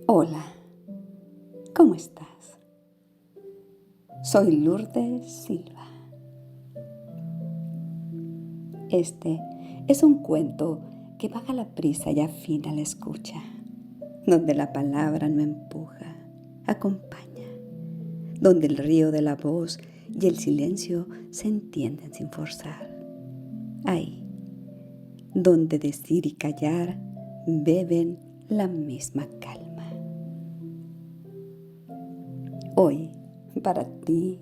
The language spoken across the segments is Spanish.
Hola, ¿cómo estás? Soy Lourdes Silva. Este es un cuento que baja la prisa y afina la escucha, donde la palabra no empuja, acompaña, donde el río de la voz y el silencio se entienden sin forzar. Ahí, donde decir y callar beben la misma calma. Hoy, para ti,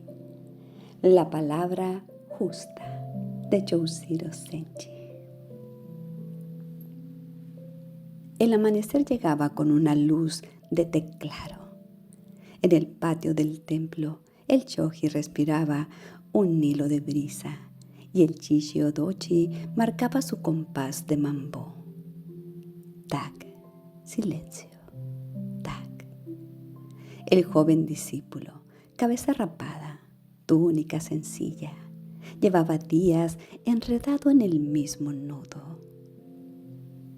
la palabra justa de Yoshiro Senji. El amanecer llegaba con una luz de té claro. En el patio del templo, el shoji respiraba un hilo de brisa y el Shichi-Odochi marcaba su compás de mambo. Tac, silencio, tac. El joven discípulo, cabeza rapada, túnica sencilla, llevaba días enredado en el mismo nudo.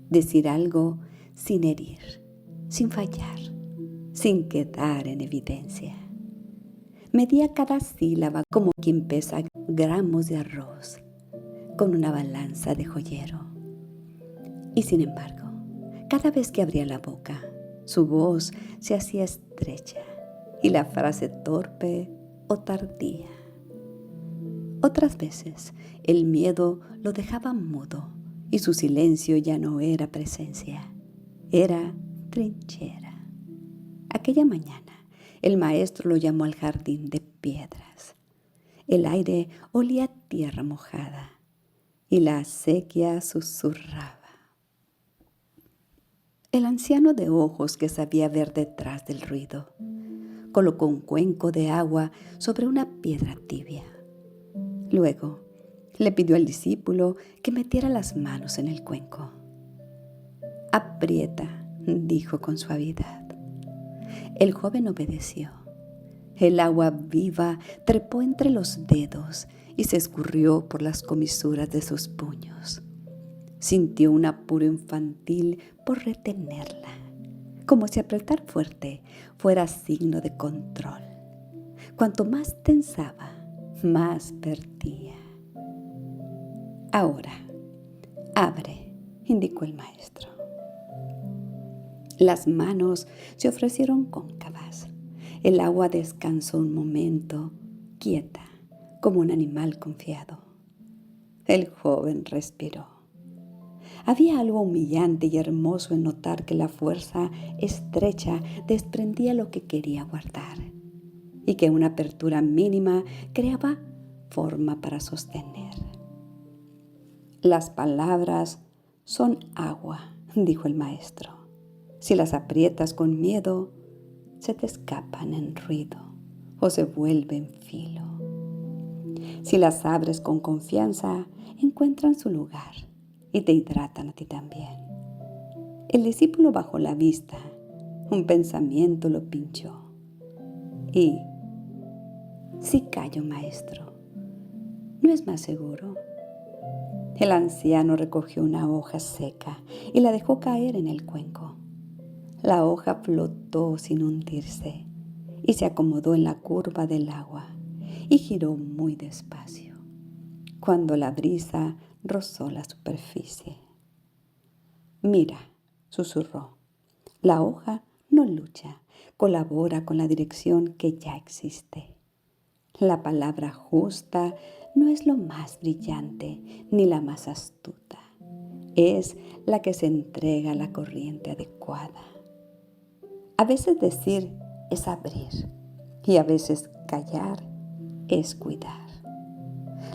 Decir algo sin herir, sin fallar, sin quedar en evidencia. Medía cada sílaba como quien pesa gramos de arroz con una balanza de joyero. Y sin embargo, cada vez que abría la boca, su voz se hacía estrecha y la frase torpe o tardía. Otras veces, el miedo lo dejaba mudo y su silencio ya no era presencia, era trinchera. Aquella mañana, el maestro lo llamó al jardín de piedras. El aire olía a tierra mojada y la acequia susurraba. El anciano de ojos que sabía ver detrás del ruido colocó un cuenco de agua sobre una piedra tibia. Luego le pidió al discípulo que metiera las manos en el cuenco. Aprieta, dijo con suavidad. El joven obedeció. El agua viva trepó entre los dedos y se escurrió por las comisuras de sus puños. Sintió un apuro infantil por retenerla, como si apretar fuerte fuera signo de control. Cuanto más tensaba, más perdía. Ahora, abre, indicó el maestro. Las manos se ofrecieron cóncavas. El agua descansó un momento, quieta, como un animal confiado. El joven respiró. Había algo humillante y hermoso en notar que la fuerza estrecha desprendía lo que quería guardar y que una apertura mínima creaba forma para sostener. Las palabras son agua, dijo el maestro. Si las aprietas con miedo, se te escapan en ruido o se vuelven filo. Si las abres con confianza, encuentran su lugar y te hidratan a ti también. El discípulo bajó la vista, un pensamiento lo pinchó. Y, si callo, maestro, ¿no es más seguro? El anciano recogió una hoja seca y la dejó caer en el cuenco. La hoja flotó sin hundirse y se acomodó en la curva del agua y giró muy despacio cuando la brisa rozó la superficie. Mira, susurró, la hoja no lucha, colabora con la dirección que ya existe. La palabra justa no es lo más brillante ni la más astuta. Es la que se entrega a la corriente adecuada. A veces decir es abrir y a veces callar es cuidar.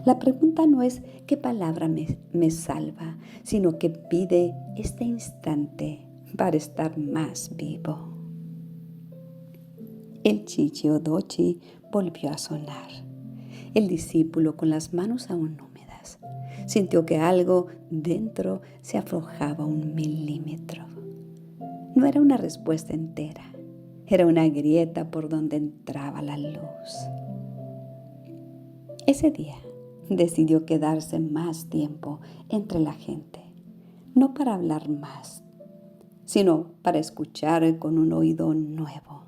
La pregunta no es qué palabra me salva, sino que pide este instante para estar más vivo. El Shichi-Odochi volvió a sonar. El discípulo, con las manos aún húmedas, sintió que algo dentro se aflojaba 1 milímetro. No era una respuesta entera, era una grieta por donde entraba la luz. Ese día decidió quedarse más tiempo entre la gente, no para hablar más, sino para escuchar con un oído nuevo.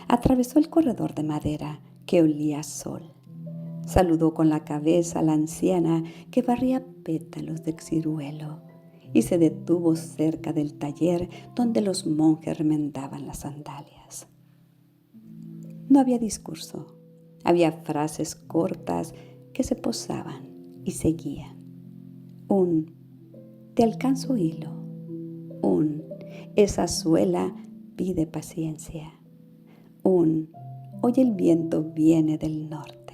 Atravesó el corredor de madera que olía a sol. Saludó con la cabeza a la anciana que barría pétalos de ciruelo y se detuvo cerca del taller donde los monjes remendaban las sandalias. No había discurso, había frases cortas que se posaban y seguían. Un "te alcanzo hilo", un "esa suela pide paciencia", un "hoy el viento viene del norte".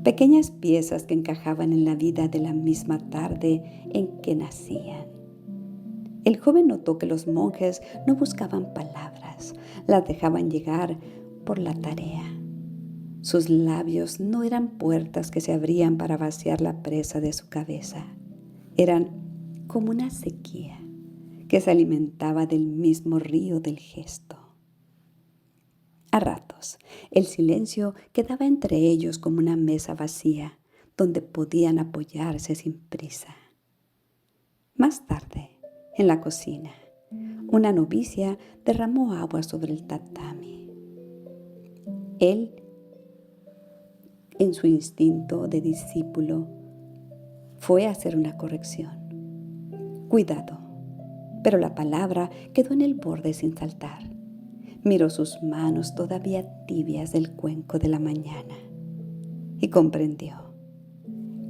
Pequeñas piezas que encajaban en la vida de la misma tarde en que nacían. El joven notó que los monjes no buscaban palabras, las dejaban llegar por la tarea. Sus labios no eran puertas que se abrían para vaciar la presa de su cabeza. Eran como una sequía que se alimentaba del mismo río del gesto. A ratos, el silencio quedaba entre ellos como una mesa vacía donde podían apoyarse sin prisa. Más tarde, en la cocina, una novicia derramó agua sobre el tatami. Él, en su instinto de discípulo, fue a hacer una corrección. Cuidado, pero la palabra quedó en el borde sin saltar. Miró sus manos todavía tibias del cuenco de la mañana y comprendió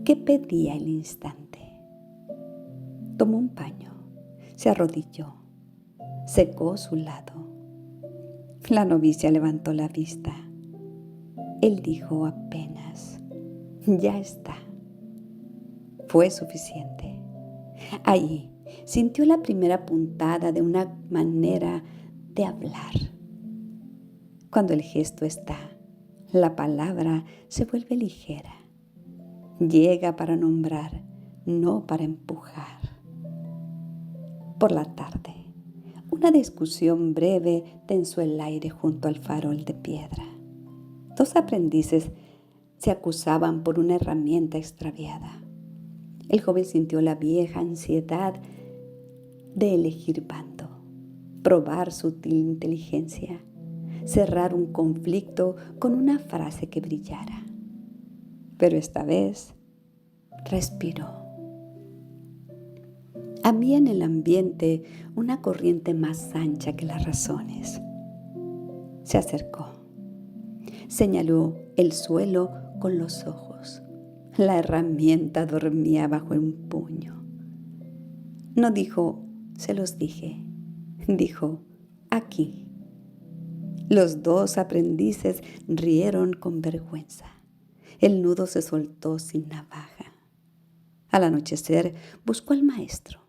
qué pedía el instante. Tomó un paño, se arrodilló, secó su lado. La novicia levantó la vista. Él dijo apenas: "Ya está". Fue suficiente. Allí sintió la primera puntada de una manera de hablar. Cuando el gesto está, la palabra se vuelve ligera. Llega para nombrar, no para empujar. Por la tarde, una discusión breve tensó el aire junto al farol de piedra. Dos aprendices se acusaban por una herramienta extraviada. El joven sintió la vieja ansiedad de elegir bando, probar sutil inteligencia, cerrar un conflicto con una frase que brillara. Pero esta vez respiró. Había en el ambiente una corriente más ancha que las razones. Se acercó. Señaló el suelo con los ojos. La herramienta dormía bajo un puño. No dijo: "se los dije". Dijo: "aquí". Los dos aprendices rieron con vergüenza. El nudo se soltó sin navaja. Al anochecer buscó al maestro.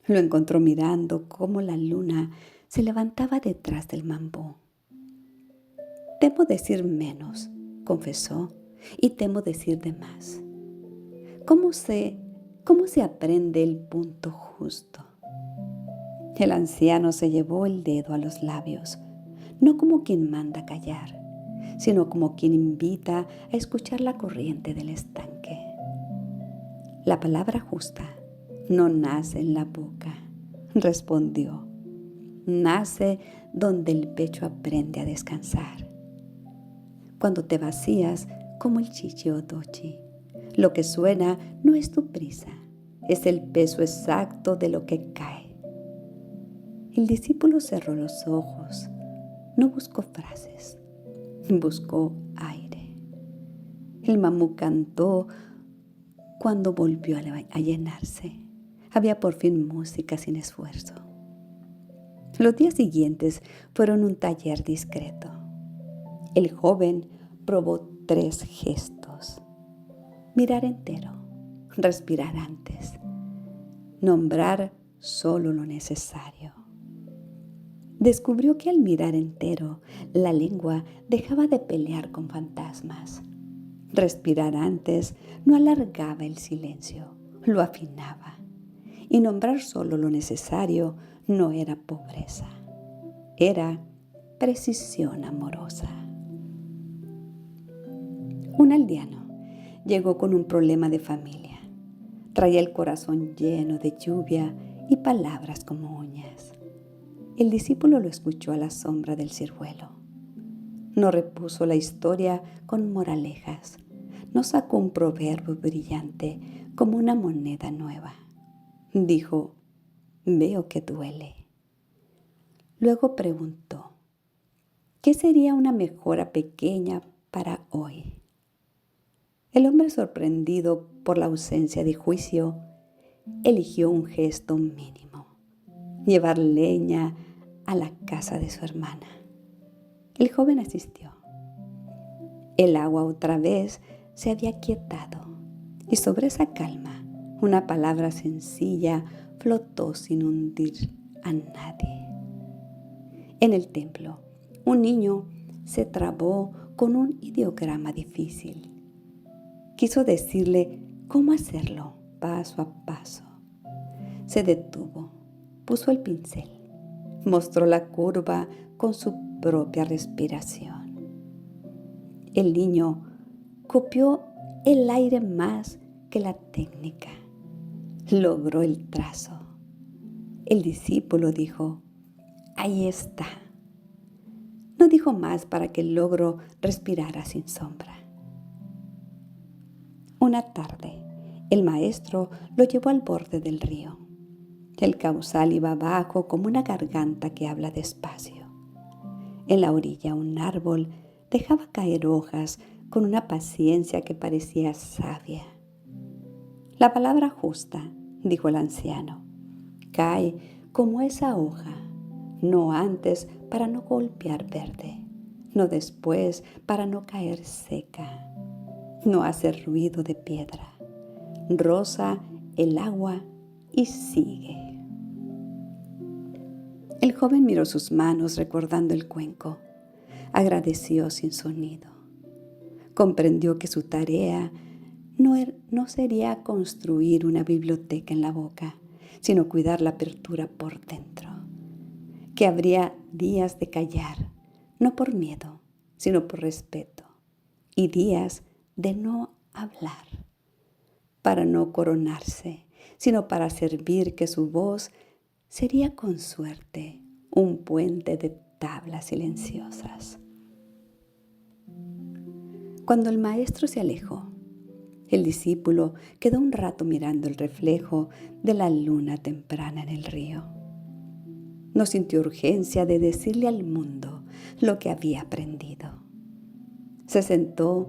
Lo encontró mirando cómo la luna se levantaba detrás del mambú. "Temo decir menos", confesó, "y temo decir de más. ¿Cómo se aprende el punto justo?". El anciano se llevó el dedo a los labios, no como quien manda callar, sino como quien invita a escuchar la corriente del estanque. "La palabra justa no nace en la boca", respondió. "Nace donde el pecho aprende a descansar. Cuando te vacías como el chichiodochi, lo que suena no es tu prisa, es el peso exacto de lo que cae". El discípulo cerró los ojos. No buscó frases, buscó aire. El mamú cantó cuando volvió a llenarse. Había por fin música sin esfuerzo. Los días siguientes fueron un taller discreto. El joven probó 3 gestos: mirar entero, respirar antes, nombrar solo lo necesario. Descubrió que al mirar entero, la lengua dejaba de pelear con fantasmas. Respirar antes no alargaba el silencio, lo afinaba. Y nombrar solo lo necesario no era pobreza, era precisión amorosa. Un aldeano llegó con un problema de familia. Traía el corazón lleno de lluvia y palabras como uñas. El discípulo lo escuchó a la sombra del ciruelo. No repuso la historia con moralejas. No sacó un proverbio brillante como una moneda nueva. Dijo: veo que duele. Luego preguntó: ¿qué sería una mejora pequeña para hoy? El hombre, sorprendido por la ausencia de juicio, eligió un gesto mínimo: llevar leña a la casa de su hermana. El joven asistió. El agua otra vez se había quietado, y sobre esa calma una palabra sencilla flotó sin hundir a nadie. En el templo, un niño se trabó con un ideograma difícil. Quiso decirle cómo hacerlo paso a paso. Se detuvo, puso el pincel, mostró la curva con su propia respiración. El niño copió el aire más que la técnica. Logró el trazo. El discípulo dijo: ahí está. No dijo más para que el logro respirara sin sombra. Una tarde, el maestro lo llevó al borde del río. El cauzal iba abajo como una garganta que habla despacio. En la orilla, un árbol dejaba caer hojas con una paciencia que parecía sabia. La palabra justa, dijo el anciano, cae como esa hoja, no antes para no golpear verde, no después para no caer seca, no hace ruido de piedra, roza el agua y sigue. El joven miró sus manos recordando el cuenco. Agradeció sin sonido. Comprendió que su tarea no sería construir una biblioteca en la boca, sino cuidar la apertura por dentro. Que habría días de callar, no por miedo, sino por respeto, y días de no hablar, para no coronarse, sino para servir, que su voz sería con suerte un puente de tablas silenciosas. Cuando el maestro se alejó, el discípulo quedó un rato mirando el reflejo de la luna temprana en el río. No sintió urgencia de decirle al mundo lo que había aprendido. Se sentó,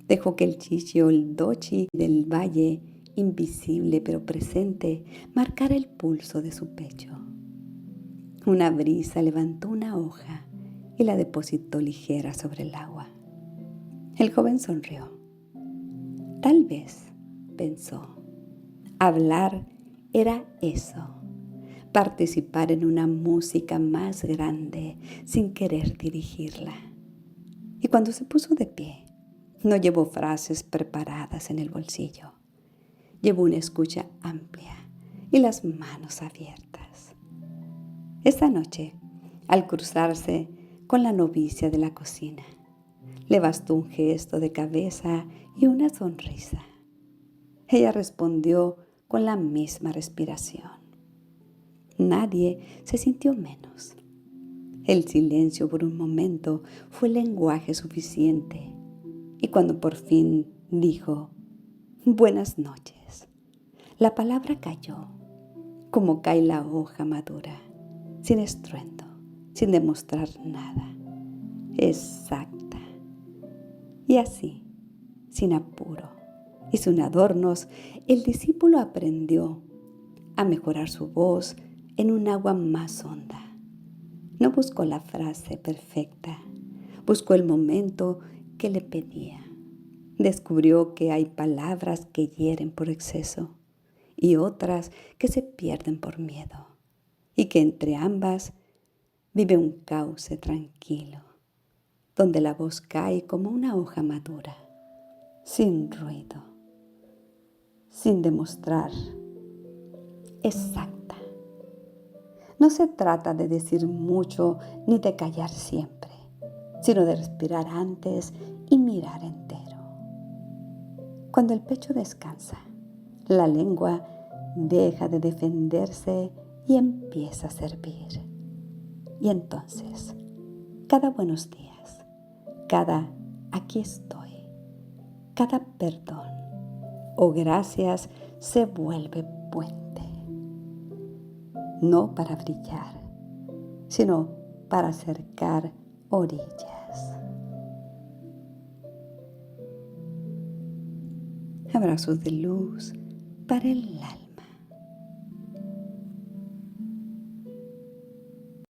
dejó que el chichi o el dochi del valle, invisible pero presente, marcara el pulso de su pecho. Una brisa levantó una hoja y la depositó ligera sobre el agua. El joven sonrió. Tal vez, pensó, hablar era eso, participar en una música más grande sin querer dirigirla. Y cuando se puso de pie, no llevó frases preparadas en el bolsillo. Llevó una escucha amplia y las manos abiertas. Esta noche, al cruzarse con la novicia de la cocina, le bastó un gesto de cabeza y una sonrisa. Ella respondió con la misma respiración. Nadie se sintió menos. El silencio por un momento fue lenguaje suficiente, y cuando por fin dijo: buenas noches, la palabra cayó, como cae la hoja madura, sin estruendo, sin demostrar nada, exacta. Y así, sin apuro y sin adornos, el discípulo aprendió a mejorar su voz en un agua más honda. No buscó la frase perfecta, buscó el momento que le pedía. Descubrió que hay palabras que hieren por exceso y otras que se pierden por miedo, y que entre ambas vive un cauce tranquilo, donde la voz cae como una hoja madura, sin ruido, sin demostrar, exacta. No se trata de decir mucho ni de callar siempre, sino de respirar antes y mirar entero. Cuando el pecho descansa, la lengua deja de defenderse y empieza a servir. Y entonces, cada buenos días, cada aquí estoy, cada perdón o gracias se vuelve puente, no para brillar, sino para acercar orillas. Abrazos de luz para el alma.